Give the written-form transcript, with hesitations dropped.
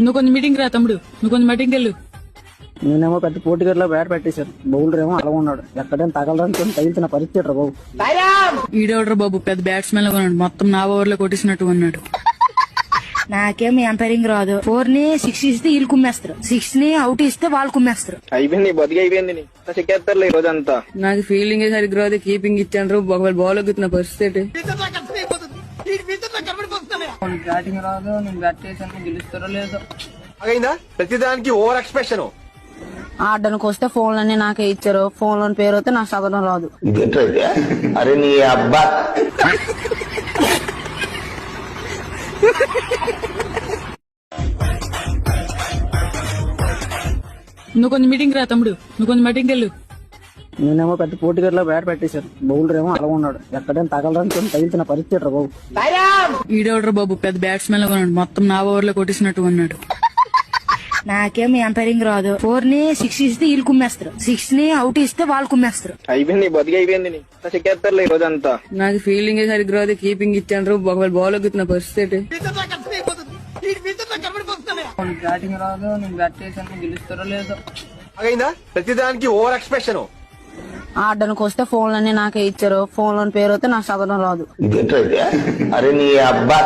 నువ్వు కొంచెం మీటింగ్ రా తమ్ముడు, నువ్వు కొంచెం మీటింగ్ వెళ్ళు. నేనేమో పెద్ద పోటీగర్లో బ్యాట్ పెట్టేశారు, బౌలర్ ఏమో అలా ఉన్నాడు. ఎక్కడైనా తగలడానికి తగిలిన పరిస్థితి రా బాబు. ఈడెవడ్రా బాబు, పెద్ద బ్యాట్స్మెన్ గా ఉన్నాడు, మొత్తం నా ఓవర్ లో కొట్టేసినట్టు ఉన్నాడు. నాకేమో ఎంపైరింగ్ రాదు. 4 ని 6 ఇస్తే వీళ్ళు కుమ్మేస్తారు, 6 ని అవుట్ ఇస్తే వాళ్ళు కుమ్మేస్తారు. అయిపోయింది, బతికి అయిపోయింది. చెక్కేస్తారులే ఈ రోజంతా. నాకు ఫీల్డింగ్ సరిగ్గా రాదు, కీపింగ్ ఇచ్చాను. ఒకవేళ బాల్ ఎగుతున్న పరిస్థితి బ్యాటింగ్ రాదు. నేను బ్యాట్ చేశాను, గెలుస్తారో లేదో. అయిందా ప్రతిదానికి ఓవర్ ఎక్స్ప్రెషన్. ఆడడానికి వస్తే ఫోన్లన్నీ నాకే ఇచ్చారు. ఫోన్లోని పేరు అయితే నాకు చదవడం రాదు. అరే నీ అబ్బా. నువ్వు కొంచెం మీటింగ్ రా తమ్ముడు, నువ్వు కొంచెం మీటింగ్ వెళ్ళు. నేనేమో పెద్ద పోటీగర్లో బ్యాట్ పెట్టేశారు, బౌలర్ ఏమో అలా ఉన్నాడు. ఎక్కడైనా తగలడానికి తగిలిన పరిస్థితి రా బాబు. ఈడెవడ్రా బాబు, పెద్ద బ్యాట్స్మెన్ గా ఉన్నాడు, మొత్తం నా ఓవర్ లో కొట్టేసినట్టు ఉన్నాడు. నాకేమో ఎంపైరింగ్ రాదు. 4 ని 6 ఇస్తే వీళ్ళు కుమ్మేస్తారు, 6 ని అవుట్ ఇస్తే వాళ్ళు కుమ్మేస్తారు. అయిపోయింది, బతికి అయిపోయింది. చెక్కేస్తారులే ఈ రోజంతా. నాకు ఫీల్డింగ్ సరిగ్గా రాదు, కీపింగ్ ఇచ్చాను. ఒకవేళ బాల్ ఎగుతున్న పరిస్థితి బ్యాటింగ్ రాదు. నేను బ్యాట్ చేశాను, గెలుస్తారో లేదో. అయిందా ప్రతిదానికి ఓవర్ ఎక్స్ప్రెషన్. ఆడడానికి వస్తే ఫోన్లన్నీ నాకే ఇచ్చారు. ఫోన్లోని పేరు అయితే నాకు చదవడం రాదు. అరే నీ అబ్బా.